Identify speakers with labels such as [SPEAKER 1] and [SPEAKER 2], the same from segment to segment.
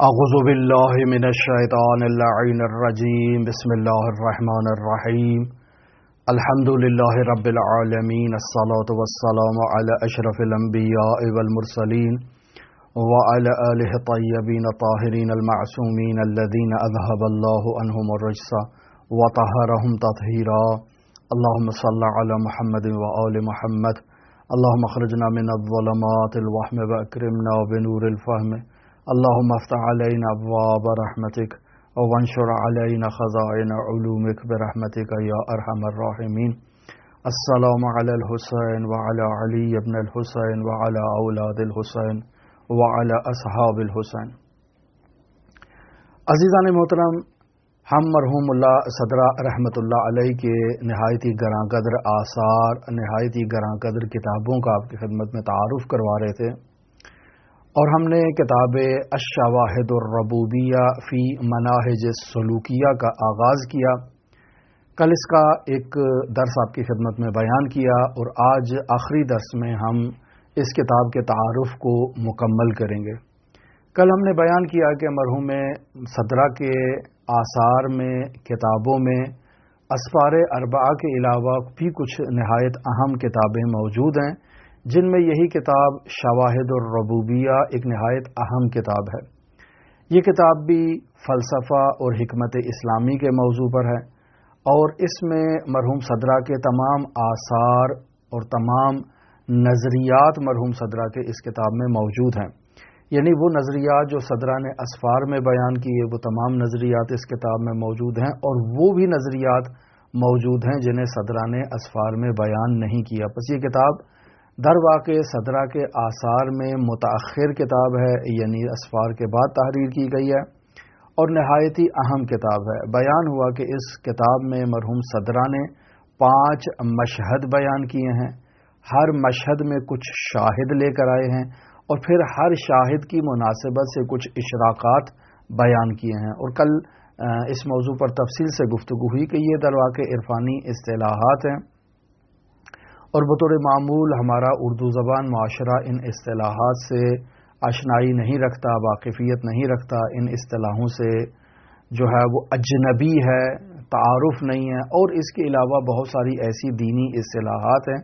[SPEAKER 1] اعوذ باللہ من الشیطان اللعین الرجیم بسم اللہ الرحمن الرحیم الحمد للہ رب العالمین الصلاة والسلام علی اشرف الانبیاء والمرسلین وعلی آلہ الطیبین الطاہرین المعصومین الذین اذهب اللہ عنہم الرجس وطہرہم تطہیرا اللہم صل علی محمد وآل محمد اللہم اخرجنا من الظلمات الوہم واکرمنا بنور الفہم اللہم افتح علینا ابواب رحمتک وانشر علینا خزائن علومک برحمتک یا ارحم الراحمین السلام علی الحسین وعلی علی ابن الحسین وعلی اولاد الحسین وعلی اصحاب الحسین۔ عزیزان محترم، ہم مرحوم اللہ صدرہ رحمۃ اللہ علیہ کے نہایتی گراں قدر آثار، نہایتی گراں قدر کتابوں کا آپ کی خدمت میں تعارف کروا رہے تھے، اور ہم نے کتاب الشواہد الربوبیہ فی مناہج السلوکیہ کا آغاز کیا۔ کل اس کا ایک درس آپ کی خدمت میں بیان کیا، اور آج آخری درس میں ہم اس کتاب کے تعارف کو مکمل کریں گے۔ کل ہم نے بیان کیا کہ مرحوم صدرہ کے آثار میں، کتابوں میں اسفار اربعہ کے علاوہ بھی کچھ نہایت اہم کتابیں موجود ہیں، جن میں یہی کتاب شواہد الربوبیہ ایک نہایت اہم کتاب ہے۔ یہ کتاب بھی فلسفہ اور حکمت اسلامی کے موضوع پر ہے، اور اس میں مرحوم صدرہ کے تمام آثار اور تمام نظریات مرحوم صدرہ کے اس کتاب میں موجود ہیں، یعنی وہ نظریات جو صدرہ نے اسفار میں بیان کیے وہ تمام نظریات اس کتاب میں موجود ہیں، اور وہ بھی نظریات موجود ہیں جنہیں صدرہ نے اسفار میں بیان نہیں کیا۔ پس یہ کتاب در واقع صدرہ کے آثار میں متأخر کتاب ہے، یعنی اسفار کے بعد تحریر کی گئی ہے، اور نہایت ہی اہم کتاب ہے۔ بیان ہوا کہ اس کتاب میں مرحوم صدرہ نے 5 مشہد بیان کیے ہیں، ہر مشہد میں کچھ شاہد لے کر آئے ہیں، اور پھر ہر شاہد کی مناسبت سے کچھ اشراقات بیان کیے ہیں۔ اور کل اس موضوع پر تفصیل سے گفتگو ہوئی کہ یہ در واقع عرفانی اصطلاحات ہیں، اور بطور معمول ہمارا اردو زبان معاشرہ ان اصطلاحات سے آشنائی نہیں رکھتا، واقفیت نہیں رکھتا، ان اصطلاحوں سے جو ہے وہ اجنبی ہے، تعارف نہیں ہے، اور اس کے علاوہ بہت ساری ایسی دینی اصطلاحات ہیں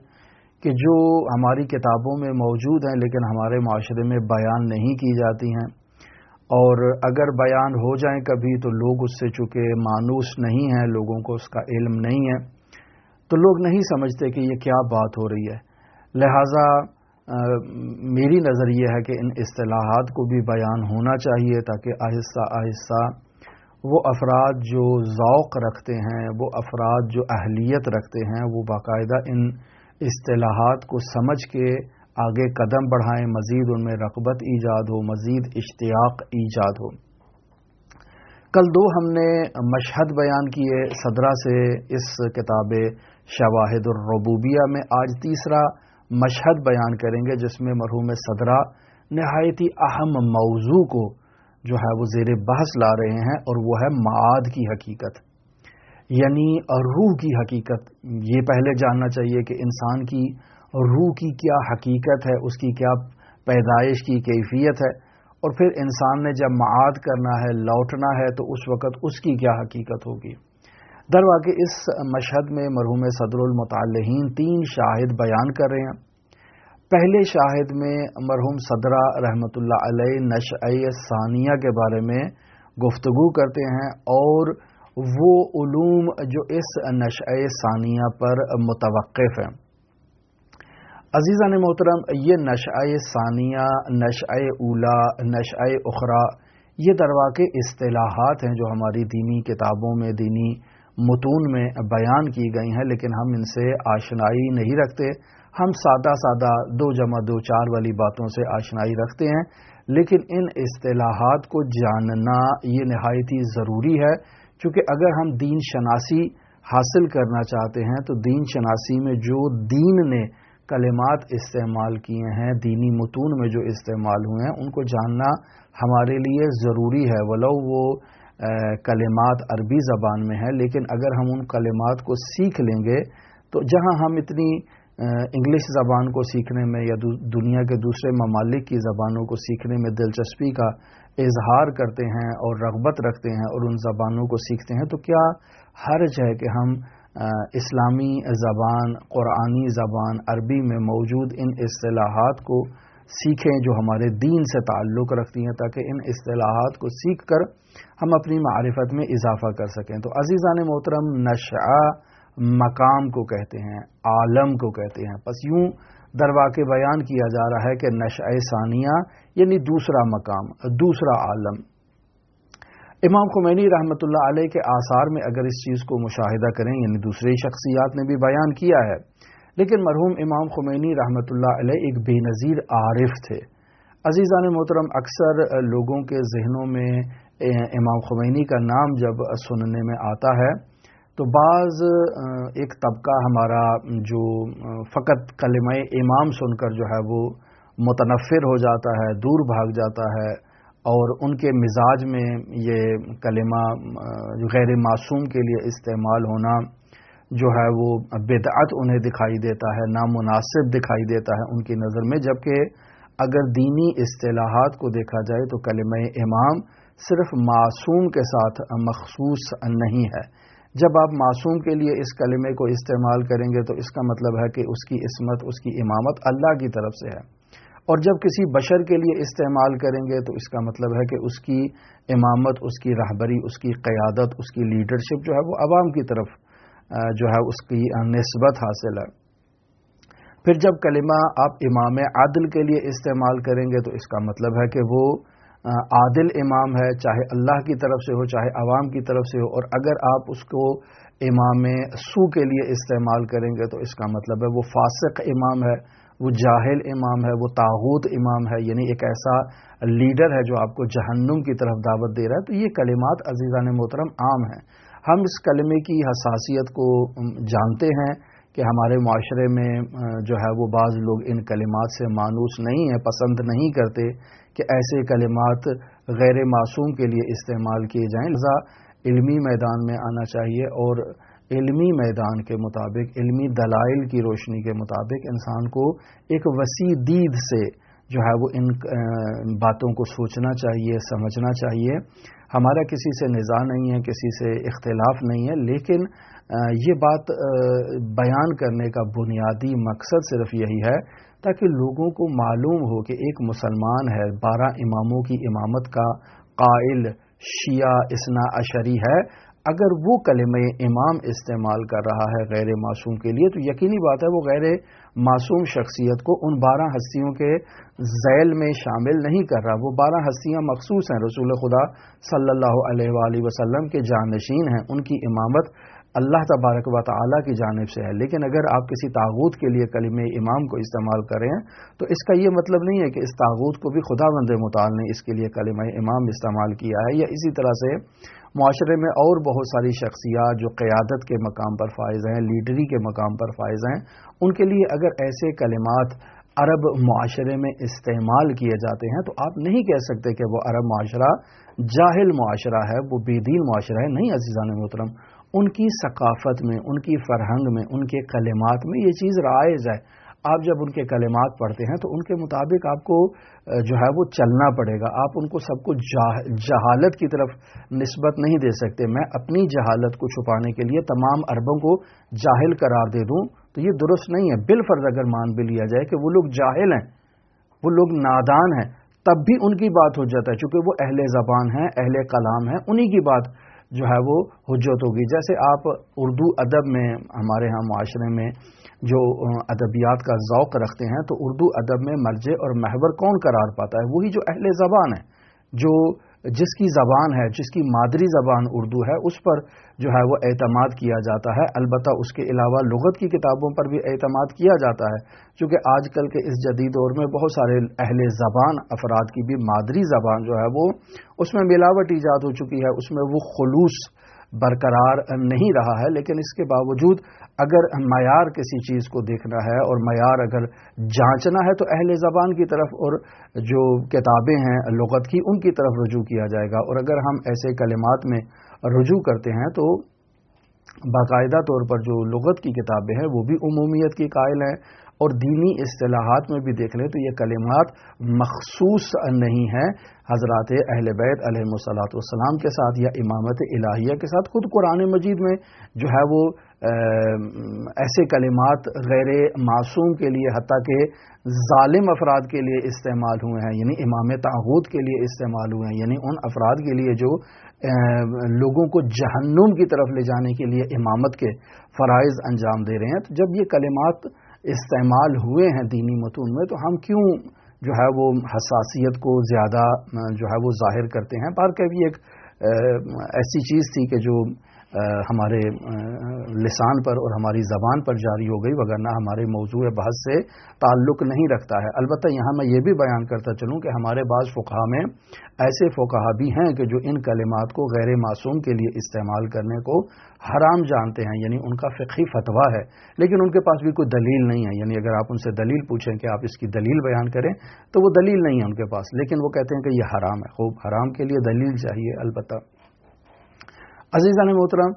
[SPEAKER 1] کہ جو ہماری کتابوں میں موجود ہیں لیکن ہمارے معاشرے میں بیان نہیں کی جاتی ہیں، اور اگر بیان ہو جائیں کبھی تو لوگ اس سے چونکہ مانوس نہیں ہیں، لوگوں کو اس کا علم نہیں ہے، تو لوگ نہیں سمجھتے کہ یہ کیا بات ہو رہی ہے۔ لہٰذا میری نظر یہ ہے کہ ان اصطلاحات کو بھی بیان ہونا چاہیے، تاکہ آہستہ آہستہ وہ افراد جو ذوق رکھتے ہیں، وہ افراد جو اہلیت رکھتے ہیں، وہ باقاعدہ ان اصطلاحات کو سمجھ کے آگے قدم بڑھائیں، مزید ان میں رغبت ایجاد ہو، مزید اشتیاق ایجاد ہو۔ کل 2 ہم نے مشہد بیان کیے صدرہ سے اس کتاب شواہد الربوبیہ میں، آج تیسرا مشہد بیان کریں گے جس میں مرحوم صدرہ نہایت ہی اہم موضوع کو جو ہے وہ زیر بحث لا رہے ہیں، اور وہ ہے معاد کی حقیقت، یعنی روح کی حقیقت۔ یہ پہلے جاننا چاہیے کہ انسان کی روح کی کیا حقیقت ہے، اس کی کیا پیدائش کی کیفیت ہے، اور پھر انسان نے جب معاد کرنا ہے، لوٹنا ہے، تو اس وقت اس کی کیا حقیقت ہوگی۔ در واقع اس مشہد میں مرحوم صدر المطلعین 3 شاہد بیان کر رہے ہیں۔ پہلے شاہد میں مرحوم صدرہ رحمۃ اللہ علیہ نشأہ ثانیہ کے بارے میں گفتگو کرتے ہیں، اور وہ علوم جو اس نشأہ ثانیہ پر متوقف ہیں۔ عزیزان محترم، یہ نشأہ ثانیہ، نشأہ اولا، نشأہ اخری، یہ در واقع اصطلاحات ہیں جو ہماری دینی کتابوں میں، دینی متون میں بیان کی گئی ہیں، لیکن ہم ان سے آشنائی نہیں رکھتے۔ ہم سادہ 2 + 2 4 والی باتوں سے آشنائی رکھتے ہیں، لیکن ان اصطلاحات کو جاننا یہ نہایت ہی ضروری ہے، چونکہ اگر ہم دین شناسی حاصل کرنا چاہتے ہیں تو دین شناسی میں جو دین نے کلمات استعمال کیے ہیں، دینی متون میں جو استعمال ہوئے ہیں، ان کو جاننا ہمارے لیے ضروری ہے، ولو وہ کلمات عربی زبان میں ہیں، لیکن اگر ہم ان کلمات کو سیکھ لیں گے تو جہاں ہم اتنی انگلش زبان کو سیکھنے میں یا دنیا کے دوسرے ممالک کی زبانوں کو سیکھنے میں دلچسپی کا اظہار کرتے ہیں اور رغبت رکھتے ہیں اور ان زبانوں کو سیکھتے ہیں، تو کیا حرج ہے کہ ہم اسلامی زبان، قرآنی زبان عربی میں موجود ان اصطلاحات کو سیکھیں جو ہمارے دین سے تعلق رکھتی ہیں، تاکہ ان اصطلاحات کو سیکھ کر ہم اپنی معرفت میں اضافہ کر سکیں۔ تو عزیزان محترم، نشأہ مقام کو کہتے ہیں، عالم کو کہتے ہیں۔ پس یوں درواقع بیان کیا جا رہا ہے کہ نشأہ ثانیہ یعنی دوسرا مقام، دوسرا عالم۔ امام خمینی رحمۃ اللہ علیہ کے آثار میں اگر اس چیز کو مشاہدہ کریں، یعنی دوسری شخصیات نے بھی بیان کیا ہے، لیکن مرحوم امام خمینی رحمۃ اللہ علیہ ایک بے نظیر عارف تھے۔ عزیزان محترم، اکثر لوگوں کے ذہنوں میں امام خمینی کا نام جب سننے میں آتا ہے تو بعض ایک طبقہ ہمارا جو فقط کلمہ امام سن کر جو ہے وہ متنفر ہو جاتا ہے، دور بھاگ جاتا ہے، اور ان کے مزاج میں یہ کلمہ غیر معصوم کے لیے استعمال ہونا جو ہے وہ بدعت انہیں دکھائی دیتا ہے، نامناسب دکھائی دیتا ہے ان کی نظر میں۔ جبکہ اگر دینی اصطلاحات کو دیکھا جائے تو کلمہ امام صرف معصوم کے ساتھ مخصوص نہیں ہے۔ جب آپ معصوم کے لیے اس کلمے کو استعمال کریں گے تو اس کا مطلب ہے کہ اس کی عصمت، اس کی امامت اللہ کی طرف سے ہے، اور جب کسی بشر کے لیے استعمال کریں گے تو اس کا مطلب ہے کہ اس کی امامت، اس کی رہبری، اس کی قیادت، اس کی لیڈرشپ جو ہے وہ عوام کی طرف جو ہے اس کی نسبت حاصل ہے۔ پھر جب کلمہ آپ امام عادل کے لیے استعمال کریں گے تو اس کا مطلب ہے کہ وہ عادل امام ہے، چاہے اللہ کی طرف سے ہو چاہے عوام کی طرف سے ہو، اور اگر آپ اس کو امام سو کے لیے استعمال کریں گے تو اس کا مطلب ہے وہ فاسق امام ہے، وہ جاہل امام ہے، وہ طاغوت امام ہے، یعنی ایک ایسا لیڈر ہے جو آپ کو جہنم کی طرف دعوت دے رہا ہے۔ تو یہ کلمات عزیزان محترم عام ہیں۔ ہم اس کلمے کی حساسیت کو جانتے ہیں کہ ہمارے معاشرے میں جو ہے وہ بعض لوگ ان کلمات سے مانوس نہیں ہیں، پسند نہیں کرتے کہ ایسے کلمات غیر معصوم کے لیے استعمال کیے جائیں، لذا علمی میدان میں آنا چاہیے اور علمی میدان کے مطابق، علمی دلائل کی روشنی کے مطابق انسان کو ایک وسیع دید سے جو ہے وہ ان باتوں کو سوچنا چاہیے، سمجھنا چاہیے۔ ہمارا کسی سے نزاع نہیں ہے، کسی سے اختلاف نہیں ہے، لیکن یہ بات بیان کرنے کا بنیادی مقصد صرف یہی ہے تاکہ لوگوں کو معلوم ہو کہ ایک مسلمان ہے، 12 اماموں کی امامت کا قائل شیعہ اثنا عشری ہے، اگر وہ کلمہ امام استعمال کر رہا ہے غیر معصوم کے لیے تو یقینی بات ہے وہ غیر معصوم شخصیت کو ان 12 ہستیوں کے ذیل میں شامل نہیں کر رہا۔ وہ 12 ہستیاں مخصوص ہیں، رسول خدا صلی اللہ علیہ وآلہ وسلم کے جانشین ہیں، ان کی امامت اللہ تبارک و تعالیٰ کی جانب سے ہے۔ لیکن اگر آپ کسی طاغوت کے لیے کلمہ امام کو استعمال کریں تو اس کا یہ مطلب نہیں ہے کہ اس طاغوت کو بھی خداوند متعال نے اس کے لیے کلمہ امام استعمال کیا ہے۔ یا اسی طرح سے معاشرے میں اور بہت ساری شخصیات جو قیادت کے مقام پر فائز ہیں، لیڈری کے مقام پر فائز ہیں، ان کے لیے اگر ایسے کلمات عرب معاشرے میں استعمال کیے جاتے ہیں تو آپ نہیں کہہ سکتے کہ وہ عرب معاشرہ جاہل معاشرہ ہے، وہ بے دین معاشرہ ہے۔ نہیں عزیزان محترم، ان کی ثقافت میں، ان کی فرہنگ میں، ان کے کلمات میں یہ چیز رائج ہے۔ آپ جب ان کے کلمات پڑھتے ہیں تو ان کے مطابق آپ کو جو ہے وہ چلنا پڑے گا۔ آپ ان کو سب کو جہالت کی طرف نسبت نہیں دے سکتے۔ میں اپنی جہالت کو چھپانے کے لیے تمام عربوں کو جاہل قرار دے دوں تو یہ درست نہیں ہے۔ بالفرض اگر مان بھی لیا جائے کہ وہ لوگ جاہل ہیں، وہ لوگ نادان ہیں، تب بھی ان کی بات حجت ہے، چونکہ وہ اہل زبان ہیں، اہل کلام ہیں، انہی کی بات جو ہے وہ حجت ہوگی۔ جیسے آپ اردو ادب میں ہمارے ہاں معاشرے میں جو ادبیات کا ذوق رکھتے ہیں تو اردو ادب میں مرجع اور محور کون قرار پاتا ہے؟ وہی جو اہل زبان ہے، جو جس کی زبان ہے، جس کی مادری زبان اردو ہے، اس پر جو ہے وہ اعتماد کیا جاتا ہے۔ البتہ اس کے علاوہ لغت کی کتابوں پر بھی اعتماد کیا جاتا ہے، چونکہ آج کل کے اس جدید دور میں بہت سارے اہل زبان افراد کی بھی مادری زبان جو ہے وہ اس میں ملاوٹ ایجاد ہو چکی ہے، اس میں وہ خلوص برقرار نہیں رہا ہے۔ لیکن اس کے باوجود اگر معیار کسی چیز کو دیکھنا ہے اور معیار اگر جانچنا ہے تو اہل زبان کی طرف اور جو کتابیں ہیں لغت کی ان کی طرف رجوع کیا جائے گا۔ اور اگر ہم ایسے کلمات میں رجوع کرتے ہیں تو باقاعدہ طور پر جو لغت کی کتابیں ہیں وہ بھی عمومیت کی قائل ہیں، اور دینی اصطلاحات میں بھی دیکھ لیں تو یہ کلمات مخصوص نہیں ہیں حضرات اہل بیت علیہم الصلوۃ والسلام کے ساتھ یا امامت الہیہ کے ساتھ۔ خود قرآن مجید میں جو ہے وہ ایسے کلمات غیر معصوم کے لیے، حتیٰ کہ ظالم افراد کے لیے استعمال ہوئے ہیں، یعنی امام طاغوت کے لیے استعمال ہوئے ہیں، یعنی ان افراد کے لیے جو لوگوں کو جہنم کی طرف لے جانے کے لیے امامت کے فرائض انجام دے رہے ہیں۔ تو جب یہ کلمات استعمال ہوئے ہیں دینی متون میں، تو ہم کیوں جو ہے وہ حساسیت کو زیادہ جو ہے وہ ظاہر کرتے ہیں؟ پر کبھی ایک ایسی چیز تھی کہ جو ہمارے لسان پر اور ہماری زبان پر جاری ہو گئی، وگرنہ ہمارے موضوع بحث سے تعلق نہیں رکھتا ہے۔ البتہ یہاں میں یہ بھی بیان کرتا چلوں کہ ہمارے بعض فقہا میں ایسے فقہا بھی ہیں کہ جو ان کلمات کو غیر معصوم کے لیے استعمال کرنے کو حرام جانتے ہیں، یعنی ان کا فقہی فتویٰ ہے، لیکن ان کے پاس بھی کوئی دلیل نہیں ہے۔ یعنی اگر آپ ان سے دلیل پوچھیں کہ آپ اس کی دلیل بیان کریں تو وہ دلیل نہیں ہے ان کے پاس، لیکن وہ کہتے ہیں کہ یہ حرام ہے۔ خوب، حرام کے لیے دلیل چاہیے البتہ۔ عزیزان محترم،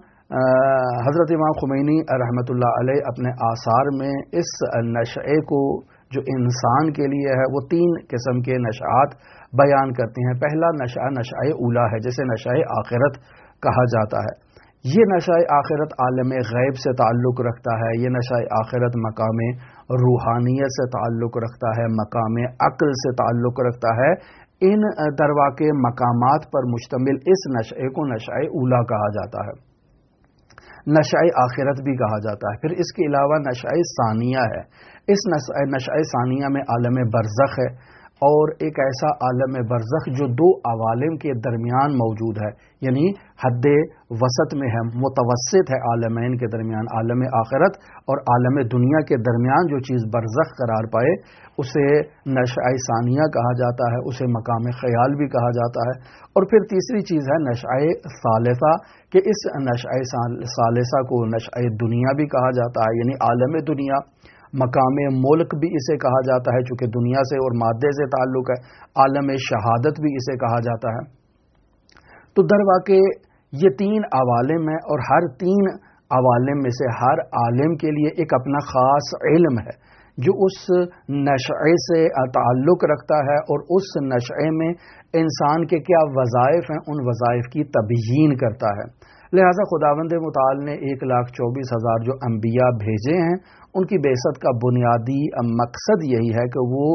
[SPEAKER 1] حضرت امام خمینی رحمۃ اللہ علیہ اپنے آثار میں اس نشئے کو جو انسان کے لیے ہے وہ 3 قسم کے نشآت بیان کرتے ہیں۔ پہلا نشہ نشہ اولا ہے، جسے نشہ آخرت کہا جاتا ہے۔ یہ نشہ آخرت عالم غیب سے تعلق رکھتا ہے، یہ نشہ آخرت مقام روحانیت سے تعلق رکھتا ہے، مقام عقل سے تعلق رکھتا ہے۔ ان درواقع مقامات پر مشتمل اس نشئے کو نشہ اولا کہا جاتا ہے، نشہ آخرت بھی کہا جاتا ہے۔ پھر اس کے علاوہ نشہ ثانیہ ہے۔ اس نشہ ثانیہ میں عالم برزخ ہے، اور ایک ایسا عالم برزخ جو 2 عوالم کے درمیان موجود ہے، یعنی حد وسط میں ہے، متوسط ہے عالمین کے درمیان، عالم آخرت اور عالم دنیا کے درمیان جو چیز برزخ قرار پائے اسے نشہ ثانیہ کہا جاتا ہے، اسے مقام خیال بھی کہا جاتا ہے۔ اور پھر تیسری چیز ہے نشہ ثالثہ، کہ اس نشہ ثالثہ کو نشہ دنیا بھی کہا جاتا ہے، یعنی عالم دنیا، مقام ملک بھی اسے کہا جاتا ہے چونکہ دنیا سے اور مادے سے تعلق ہے، عالم شہادت بھی اسے کہا جاتا ہے۔ تو در واقع یہ 3 عوالم ہیں، اور ہر 3 عوالم میں سے ہر عالم کے لیے ایک اپنا خاص علم ہے جو اس نشئے سے تعلق رکھتا ہے، اور اس نشئے میں انسان کے کیا وظائف ہیں ان وظائف کی تبیین کرتا ہے۔ لہذا خداوند متعال نے 1,24,000 جو انبیاء بھیجے ہیں ان کی بعثت کا بنیادی مقصد یہی ہے کہ وہ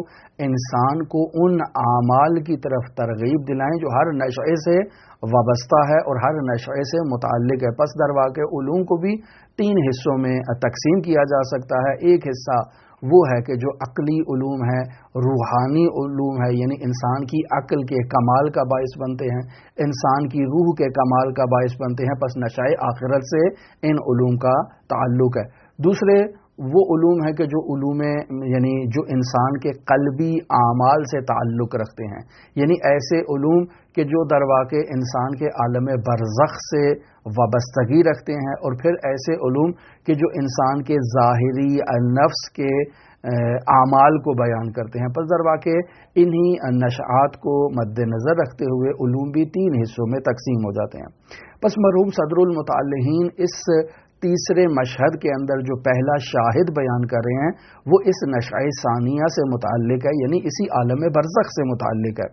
[SPEAKER 1] انسان کو ان اعمال کی طرف ترغیب دلائیں جو ہر نشئے سے وابستہ ہے اور ہر نشئے سے متعلق ہے۔ پس در واقع علوم کو بھی 3 حصوں میں تقسیم کیا جا سکتا ہے۔ ایک حصہ وہ ہے کہ جو عقلی علوم ہے، روحانی علوم ہے، یعنی انسان کی عقل کے کمال کا باعث بنتے ہیں، انسان کی روح کے کمال کا باعث بنتے ہیں، پس نشہ آخرت سے ان علوم کا تعلق ہے۔ دوسرے وہ علوم ہے کہ جو علوم یعنی جو انسان کے قلبی اعمال سے تعلق رکھتے ہیں، یعنی ایسے علوم کہ جو در واقع انسان کے عالم برزخ سے وابستگی رکھتے ہیں، اور پھر ایسے علوم کہ جو انسان کے ظاہری نفس کے اعمال کو بیان کرتے ہیں۔ پس در واقع انہی نشآت کو مد نظر رکھتے ہوئے علوم بھی 3 حصوں میں تقسیم ہو جاتے ہیں۔ پس مرحوم صدر المتعلقین اس تیسرے مشہد کے اندر جو پہلا شاہد بیان کر رہے ہیں وہ اس نشہ ثانیہ سے متعلق ہے، یعنی اسی عالم برزخ سے متعلق ہے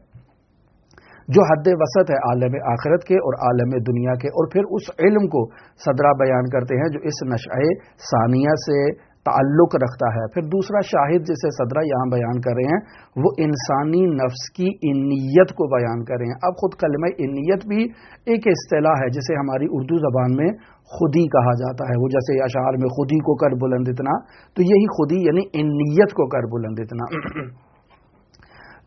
[SPEAKER 1] جو حد وسط ہے عالم آخرت کے اور عالم دنیا کے، اور پھر اس علم کو صدرہ بیان کرتے ہیں جو اس نشہ ثانیہ سے تعلق رکھتا ہے۔ پھر دوسرا شاہد جسے صدرہ یہاں بیان کر رہے ہیں وہ انسانی نفس کی انیت کو بیان کر رہے ہیں۔ اب خود کلمہ انیت بھی ایک اصطلاح ہے جسے ہماری اردو زبان میں خودی کہا جاتا ہے، وہ جیسے اشعار میں خودی کو کر بلند اتنا، تو یہی خودی یعنی انیت کو کر بلند اتنا۔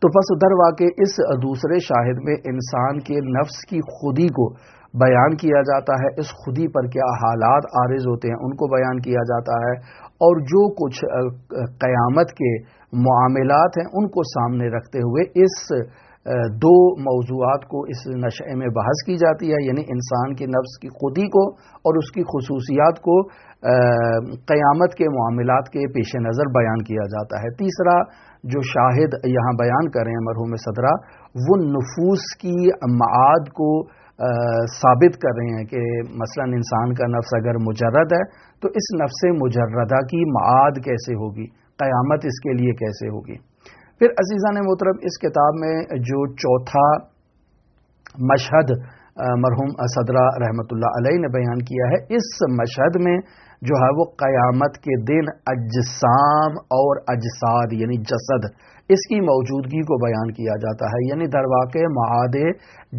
[SPEAKER 1] تو پس در واقع اس دوسرے شاہد میں انسان کے نفس کی خودی کو بیان کیا جاتا ہے، اس خودی پر کیا حالات عارض ہوتے ہیں ان کو بیان کیا جاتا ہے، اور جو کچھ قیامت کے معاملات ہیں ان کو سامنے رکھتے ہوئے اس 2 موضوعات کو اس نشئے میں بحث کی جاتی ہے، یعنی انسان کی نفس کی خودی کو اور اس کی خصوصیات کو قیامت کے معاملات کے پیش نظر بیان کیا جاتا ہے۔ تیسرا جو شاہد یہاں بیان کر رہے ہیں مرحوم صدرہ وہ نفوس کی معاد کو ثابت کر رہے ہیں کہ مثلاً انسان کا نفس اگر مجرد ہے تو اس نفس مجردہ کی معاد کیسے ہوگی، قیامت اس کے لیے کیسے ہوگی۔ پھر عزیزان محترم، اس کتاب میں جو چوتھا مشہد مرحوم صدرہ رحمۃ اللہ علیہ نے بیان کیا ہے، اس مشہد میں جو ہے وہ قیامت کے دن اجسام اور اجساد یعنی جسد اس کی موجودگی کو بیان کیا جاتا ہے، یعنی در واقع معاد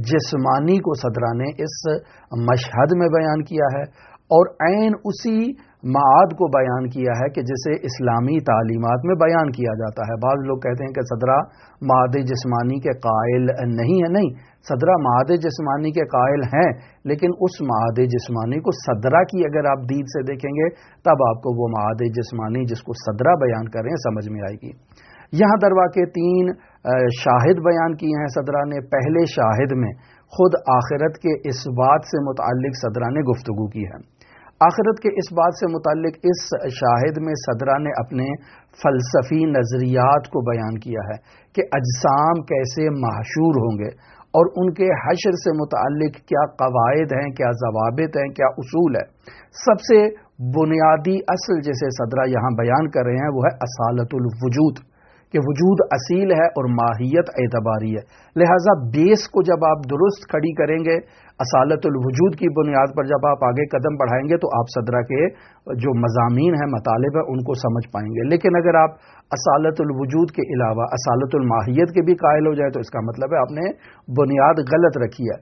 [SPEAKER 1] جسمانی کو صدرہ نے اس مشہد میں بیان کیا ہے، اور عین اسی معاد کو بیان کیا ہے کہ جسے اسلامی تعلیمات میں بیان کیا جاتا ہے۔ بعض لوگ کہتے ہیں کہ صدرہ معاد جسمانی کے قائل نہیں ہے، نہیں، صدرہ معاد جسمانی کے قائل ہیں، لیکن اس معاد جسمانی کو صدرہ کی اگر آپ دید سے دیکھیں گے تب آپ کو وہ معاد جسمانی جس کو صدرہ بیان کر رہے ہیں سمجھ میں آئے گی۔ یہاں در واقع 3 شاہد بیان کیے ہیں صدرہ نے۔ پہلے شاہد میں خود آخرت کے اس بات سے متعلق صدرہ نے گفتگو کی ہے۔ آخرت کے اس بات سے متعلق اس شاہد میں صدرہ نے اپنے فلسفی نظریات کو بیان کیا ہے کہ اجسام کیسے محشور ہوں گے اور ان کے حشر سے متعلق کیا قواعد ہیں، کیا ضوابط ہیں، کیا اصول ہے۔ سب سے بنیادی اصل جسے صدرہ یہاں بیان کر رہے ہیں وہ ہے اصالت الوجود، کہ وجود اصیل ہے اور ماہیت اعتباری ہے، لہذا بیس کو جب آپ درست کھڑی کریں گے، اصالت الوجود کی بنیاد پر جب آپ آگے قدم بڑھائیں گے تو آپ صدرہ کے جو مضامین ہیں، مطالب ہیں، ان کو سمجھ پائیں گے۔ لیکن اگر آپ اصالت الوجود کے علاوہ اصالت الماہیت کے بھی قائل ہو جائے تو اس کا مطلب ہے آپ نے بنیاد غلط رکھی ہے۔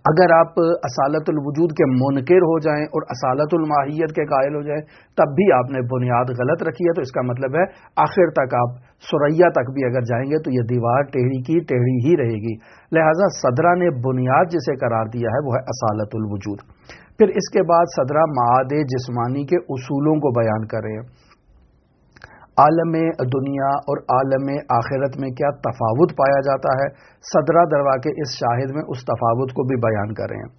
[SPEAKER 1] اگر آپ اصالت الوجود کے منکر ہو جائیں اور اصالت الماہیت کے قائل ہو جائیں تب بھی آپ نے بنیاد غلط رکھی ہے، تو اس کا مطلب ہے آخر تک آپ ثریا تک بھی اگر جائیں گے تو یہ دیوار ٹیڑھی کی ٹیڑھی ہی رہے گی۔ لہذا صدرہ نے بنیاد جسے قرار دیا ہے وہ ہے اصالت الوجود۔ پھر اس کے بعد صدرہ معاد جسمانی کے اصولوں کو بیان کر رہے ہیں۔ عالم دنیا اور عالم آخرت میں کیا تفاوت پایا جاتا ہے، صدرہ در واقع اس شاہد میں اس تفاوت کو بھی بیان کر رہے ہیں۔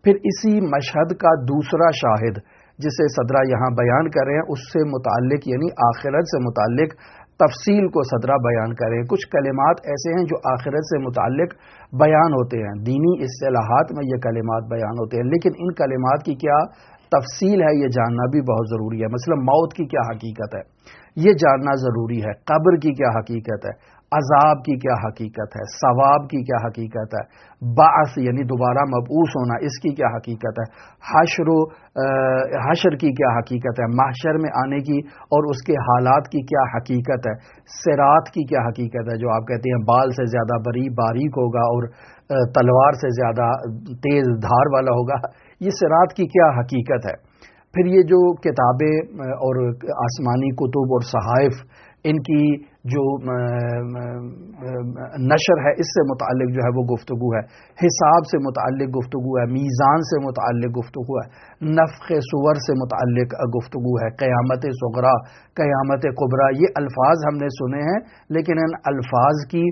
[SPEAKER 1] پھر اسی مشہد کا دوسرا شاہد جسے صدرہ یہاں بیان کر رہے ہیں اس سے متعلق یعنی آخرت سے متعلق تفصیل کو صدرہ بیان کر رہے ہیں۔ کچھ کلمات ایسے ہیں جو آخرت سے متعلق بیان ہوتے ہیں، دینی اصطلاحات میں یہ کلمات بیان ہوتے ہیں، لیکن ان کلمات کی کیا تفصیل ہے یہ جاننا بھی بہت ضروری ہے۔ مثلا موت کی کیا حقیقت ہے یہ جاننا ضروری ہے، قبر کی کیا حقیقت ہے، عذاب کی کیا حقیقت ہے، ثواب کی کیا حقیقت ہے، بعث یعنی دوبارہ مبعوث ہونا اس کی کیا حقیقت ہے، حشر کی کیا حقیقت ہے، محشر میں آنے کی اور اس کے حالات کی کیا حقیقت ہے، صراط کی کیا حقیقت ہے جو آپ کہتے ہیں بال سے زیادہ باریک ہوگا اور تلوار سے زیادہ تیز دھار والا ہوگا، یہ صراط کی کیا حقیقت ہے۔ پھر یہ جو کتابیں اور آسمانی کتب اور صحائف ان کی جو نشر ہے اس سے متعلق جو ہے وہ گفتگو ہے، حساب سے متعلق گفتگو ہے، میزان سے متعلق گفتگو ہے، نفخ صور سے متعلق گفتگو ہے، قیامت صغریٰ، قیامت کبریٰ، یہ الفاظ ہم نے سنے ہیں لیکن ان الفاظ کی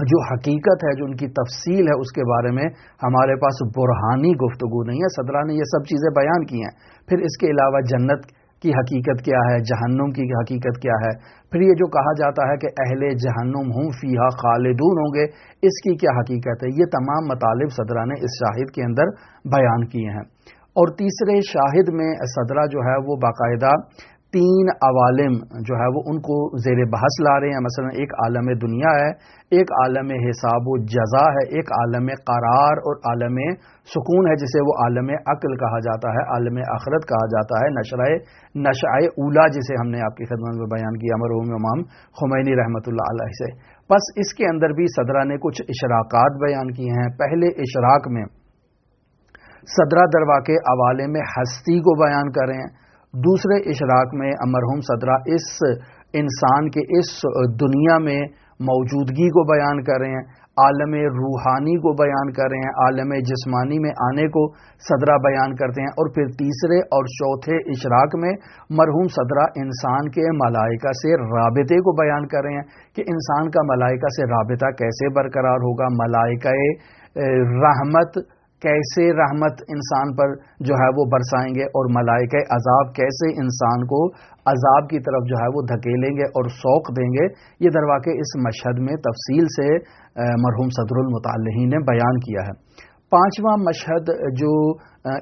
[SPEAKER 1] جو حقیقت ہے، جو ان کی تفصیل ہے، اس کے بارے میں ہمارے پاس برہانی گفتگو نہیں ہے۔ صدرہ نے یہ سب چیزیں بیان کی ہیں۔ پھر اس کے علاوہ جنت کی حقیقت کیا ہے، جہنم کی حقیقت کیا ہے، پھر یہ جو کہا جاتا ہے کہ اہل جہنم ہم فیہا خالدون ہوں گے، اس کی کیا حقیقت ہے، یہ تمام مطالب صدرہ نے اس شاہد کے اندر بیان کیے ہیں۔ اور تیسرے شاہد میں صدرہ جو ہے وہ باقاعدہ 3 عوالم جو ہے وہ ان کو زیر بحث لا رہے ہیں۔ مثلا ایک عالم دنیا ہے، ایک عالم حساب و جزا ہے، ایک عالم قرار اور عالم سکون ہے جسے وہ عالم عقل کہا جاتا ہے، عالم آخرت کہا جاتا ہے، نشأۂ اولا جسے ہم نے آپ کی خدمت میں بیان کیا مرحوم امام خمینی رحمۃ اللہ علیہ سے۔ بس اس کے اندر بھی صدرہ نے کچھ اشراقات بیان کیے ہیں۔ پہلے اشراق میں صدرہ در واقع عوالم ہستی کو بیان کر رہے ہیں، دوسرے اشراق میں مرحوم صدرہ اس انسان کے اس دنیا میں موجودگی کو بیان کر رہے ہیں، عالم روحانی کو بیان کر رہے ہیں، عالم جسمانی میں آنے کو صدرہ بیان کرتے ہیں، اور پھر تیسرے اور چوتھے اشراق میں مرحوم صدرہ انسان کے ملائکہ سے رابطے کو بیان کر رہے ہیں کہ انسان کا ملائکہ سے رابطہ کیسے برقرار ہوگا، ملائکہ رحمت کیسے رحمت انسان پر جو ہے وہ برسائیں گے اور ملائکہ عذاب کیسے انسان کو عذاب کی طرف جو ہے وہ دھکیلیں گے اور سوق دیں گے، یہ درواقع اس مشہد میں تفصیل سے مرحوم صدر المطلحین نے بیان کیا ہے۔ پانچواں مشہد جو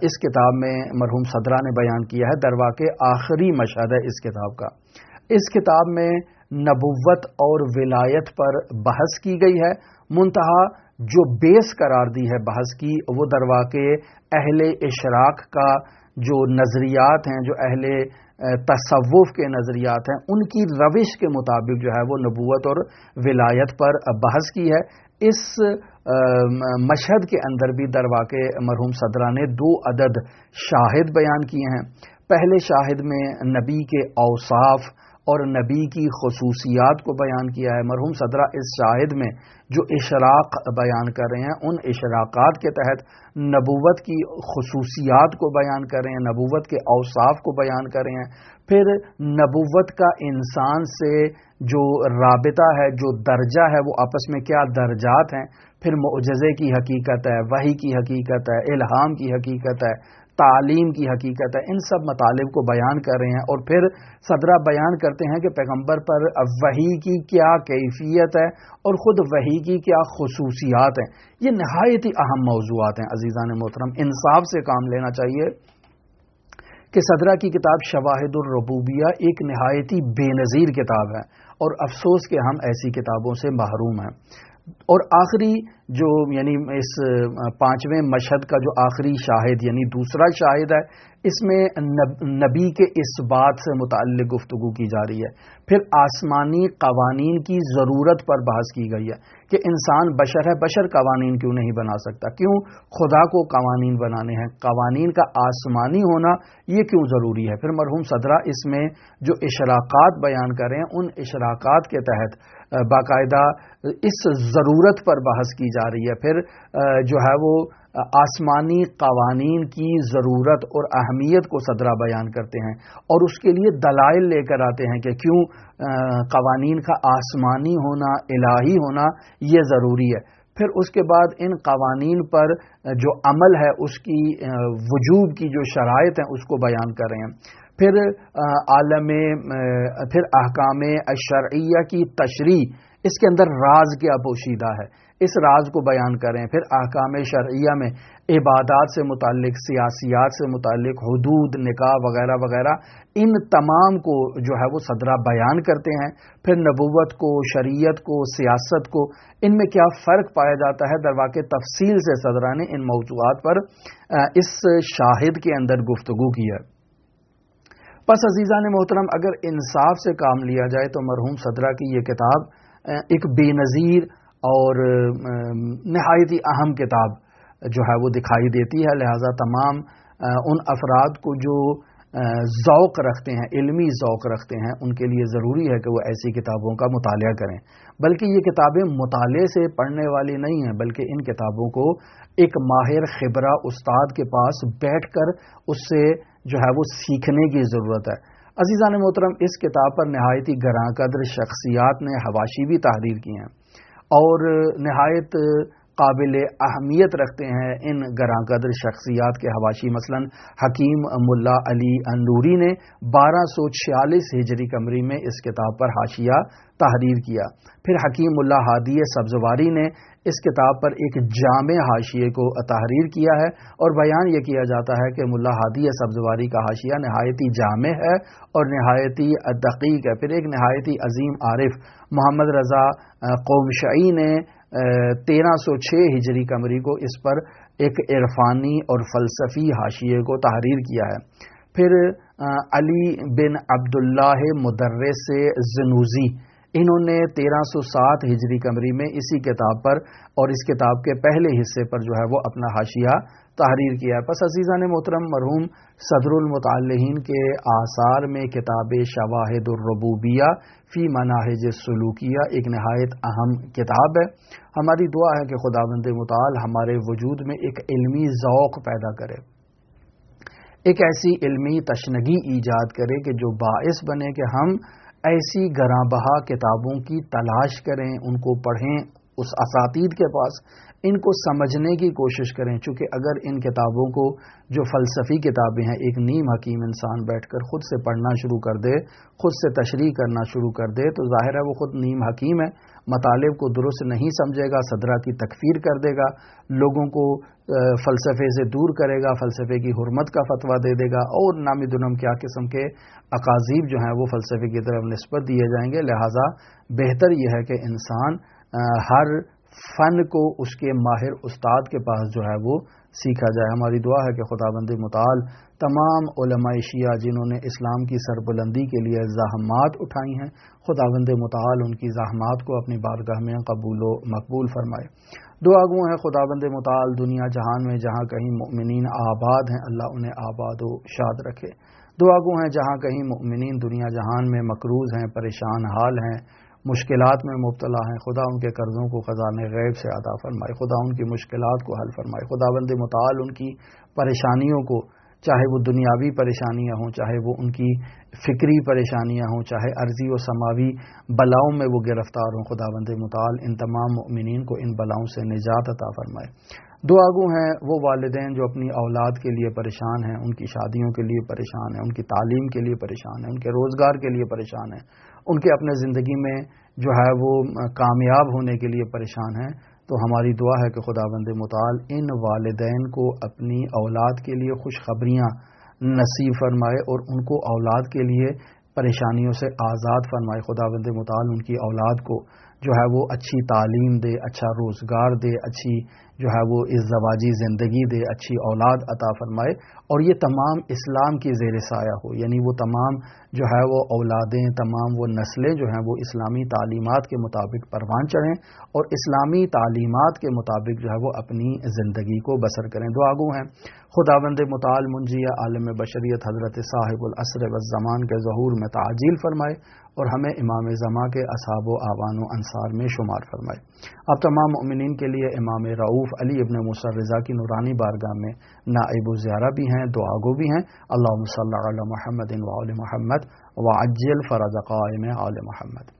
[SPEAKER 1] اس کتاب میں مرحوم صدرہ نے بیان کیا ہے، درواقع آخری مشہد ہے اس کتاب کا۔ اس کتاب میں نبوت اور ولایت پر بحث کی گئی ہے، منتہا جو بیس قرار دی ہے بحث کی وہ درواقع اہل اشراق کا جو نظریات ہیں، جو اہل تصوف کے نظریات ہیں، ان کی روش کے مطابق جو ہے وہ نبوت اور ولایت پر بحث کی ہے۔ اس مشہد کے اندر بھی درواقع مرحوم صدرہ نے 2 عدد شاہد بیان کیے ہیں۔ پہلے شاہد میں نبی کے اوصاف اور نبی کی خصوصیات کو بیان کیا ہے۔ مرحوم صدرہ اس شاہد میں جو اشراق بیان کر رہے ہیں، ان اشراقات کے تحت نبوت کی خصوصیات کو بیان کر رہے ہیں، نبوت کے اوصاف کو بیان کر رہے ہیں، پھر نبوت کا انسان سے جو رابطہ ہے، جو درجہ ہے، وہ آپس میں کیا درجات ہیں، پھر معجزے کی حقیقت ہے، وحی کی حقیقت ہے، الہام کی حقیقت ہے، تعلیم کی حقیقت ہے، ان سب مطالب کو بیان کر رہے ہیں۔ اور پھر صدرہ بیان کرتے ہیں کہ پیغمبر پر وحی کی کیا کیفیت ہے اور خود وحی کی کیا خصوصیات ہیں۔ یہ نہایت ہی اہم موضوعات ہیں عزیزان محترم، انصاف سے کام لینا چاہیے کہ صدرہ کی کتاب شواہد الربوبیہ ایک نہایت ہی بے نظیر کتاب ہے، اور افسوس کہ ہم ایسی کتابوں سے محروم ہیں۔ اور آخری جو یعنی اس 5ویں مشہد کا جو آخری شاہد یعنی دوسرا شاہد ہے، اس میں نبی کے اس بات سے متعلق گفتگو کی جا رہی ہے۔ پھر آسمانی قوانین کی ضرورت پر بحث کی گئی ہے کہ انسان بشر ہے، بشر قوانین کیوں نہیں بنا سکتا، کیوں خدا کو قوانین بنانے ہیں، قوانین کا آسمانی ہونا یہ کیوں ضروری ہے۔ پھر مرحوم صدرہ اس میں جو اشراقات بیان کر رہے ہیں، ان اشراقات کے تحت باقاعدہ اس ضرورت پر بحث کی جا رہی ہے۔ پھر جو ہے وہ آسمانی قوانین کی ضرورت اور اہمیت کو صدرہ بیان کرتے ہیں، اور اس کے لیے دلائل لے کر آتے ہیں کہ کیوں قوانین کا آسمانی ہونا، الہی ہونا یہ ضروری ہے۔ پھر اس کے بعد ان قوانین پر جو عمل ہے، اس کی وجوب کی جو شرائط ہیں اس کو بیان کر رہے ہیں۔ پھر پھر احکام الشرعیہ کی تشریح، اس کے اندر راز کیا پوشیدہ ہے، اس راز کو بیان کر رہے ہیں۔ پھر احکام شرعیہ میں عبادات سے متعلق، سیاسیات سے متعلق، حدود، نکاح وغیرہ وغیرہ، ان تمام کو جو ہے وہ صدرہ بیان کرتے ہیں۔ پھر نبوت کو، شریعت کو، سیاست کو، ان میں کیا فرق پایا جاتا ہے، درواقع تفصیل سے صدرہ نے ان موضوعات پر اس شاہد کے اندر گفتگو کی ہے۔ پس عزیزان محترم، اگر انصاف سے کام لیا جائے تو مرحوم صدرہ کی یہ کتاب ایک بے نظیر اور نہایت ہی اہم کتاب جو ہے وہ دکھائی دیتی ہے۔ لہذا تمام ان افراد کو جو ذوق رکھتے ہیں، علمی ذوق رکھتے ہیں، ان کے لیے ضروری ہے کہ وہ ایسی کتابوں کا مطالعہ کریں۔ بلکہ یہ کتابیں مطالعے سے پڑھنے والی نہیں ہیں، بلکہ ان کتابوں کو ایک ماہر خبرہ استاد کے پاس بیٹھ کر اس سے جو ہے وہ سیکھنے کی ضرورت ہے۔ عزیزان محترم، اس کتاب پر نہایت ہی گراں قدر شخصیات نے حواشی بھی تحریر کی ہیں، اور نہایت قابل اہمیت رکھتے ہیں ان گراں قدر شخصیات کے حواشی۔ مثلا حکیم ملا علی اندوری نے 1246 ہجری قمری میں اس کتاب پر حاشیہ تحریر کیا۔ پھر حکیم ملا ہادی سبزواری نے اس کتاب پر ایک جامع حاشیے کو تحریر کیا ہے، اور بیان یہ کیا جاتا ہے کہ ملا ہادی سبزواری کا حاشیہ نہایت ہی جامع ہے اور نہایت ہی دقیق ہے۔ پھر ایک نہایت ہی عظیم عارف محمد رضا قومشعی نے 1306 ہجری قمری کو اس پر ایک عرفانی اور فلسفی حاشیے کو تحریر کیا ہے۔ پھر علی بن عبداللہ مدرس زنوزی، انہوں نے 1307 ہجری قمری میں اسی کتاب پر اور اس کتاب کے پہلے حصے پر جو ہے وہ اپنا حاشیہ تحریر کیا ہے۔ پس عزیزان محترم، مرحوم صدر المطلحین کے آثار میں کتاب شواہد الربوبیہ فی مناہج السلوکیہ ایک نہایت اہم کتاب ہے۔ ہماری دعا ہے کہ خداوند متعال ہمارے وجود میں ایک علمی ذوق پیدا کرے، ایک ایسی علمی تشنگی ایجاد کرے کہ جو باعث بنے کہ ہم ایسی گراں بہا کتابوں کی تلاش کریں، ان کو پڑھیں اس اساتید کے پاس، ان کو سمجھنے کی کوشش کریں. چونکہ اگر ان کتابوں کو، جو فلسفی کتابیں ہیں، ایک نیم حکیم انسان بیٹھ کر خود سے پڑھنا شروع کر دے، خود سے تشریح کرنا شروع کر دے، تو ظاہر ہے وہ خود نیم حکیم ہے، مطالب کو درست نہیں سمجھے گا، صدرہ کی تکفیر کر دے گا، لوگوں کو فلسفے سے دور کرے گا، فلسفے کی حرمت کا فتویٰ دے دے گا، اور نامی دنم کیا قسم کے اکاذیب جو ہیں وہ فلسفے کی طرف نسبت دیے جائیں گے. لہٰذا بہتر یہ ہے کہ انسان ہر فن کو اس کے ماہر استاد کے پاس جو ہے وہ سیکھا جائے. ہماری دعا ہے کہ خداوند متعال تمام علماء شیعہ جنہوں نے اسلام کی سربلندی کے لیے زحمات اٹھائی ہیں، خداوند متعال ان کی زحمات کو اپنی بارگاہ میں قبول و مقبول فرمائے. دعا گو ہے خداوند متعال دنیا جہان میں جہاں کہیں مؤمنین آباد ہیں، اللہ انہیں آباد و شاد رکھے. دعا گو ہیں جہاں کہیں مؤمنین دنیا جہان میں مقروض ہیں، پریشان حال ہیں، مشکلات میں مبتلا ہیں، خدا ان کے قرضوں کو خزانے غیب سے عطا فرمائے، خدا ان کی مشکلات کو حل فرمائے. خداوند متعال ان کی پریشانیوں کو، چاہے وہ دنیاوی پریشانیاں ہوں، چاہے وہ ان کی فکری پریشانیاں ہوں، چاہے عرضی و سماوی بلاؤں میں وہ گرفتار ہوں، خداوند متعال ان تمام مؤمنین کو ان بلاؤں سے نجات عطا فرمائے. دعا گو ہیں وہ والدین جو اپنی اولاد کے لیے پریشان ہیں، ان کی شادیوں کے لیے پریشان ہیں، ان کی تعلیم کے لیے پریشان ہیں، ان کے روزگار کے لیے پریشان ہیں، ان کے اپنے زندگی میں جو ہے وہ کامیاب ہونے کے لیے پریشان ہیں. تو ہماری دعا ہے کہ خداوند متعال ان والدین کو اپنی اولاد کے لیے خوشخبریاں نصیب فرمائے اور ان کو اولاد کے لیے پریشانیوں سے آزاد فرمائے. خداوند متعال ان کی اولاد کو جو ہے وہ اچھی تعلیم دے، اچھا روزگار دے، اچھی جو ہے وہ ازدواجی زندگی دے، اچھی اولاد عطا فرمائے، اور یہ تمام اسلام کی زیر سایہ ہو. یعنی وہ تمام جو ہے وہ اولادیں، تمام وہ نسلیں جو ہیں وہ اسلامی تعلیمات کے مطابق پروان چڑھیں اور اسلامی تعلیمات کے مطابق جو ہے وہ اپنی زندگی کو بسر کریں. دعا گو ہیں خداوند متعال منجی عالم بشریت حضرت صاحب العصر والزمان کے ظہور میں تعجیل فرمائے اور ہمیں امام زمان کے اصحاب و اعوان و انصار میں شمار فرمائے. اب تمام مؤمنین کے لیے امام رؤوف علی ابن موسیٰ رضا کی نورانی بارگاہ میں نائب و زیارہ بھی ہیں، دعا گو بھی ہیں. اللہم صلی علی محمد و آل محمد وعجل فرج قائم آل محمد.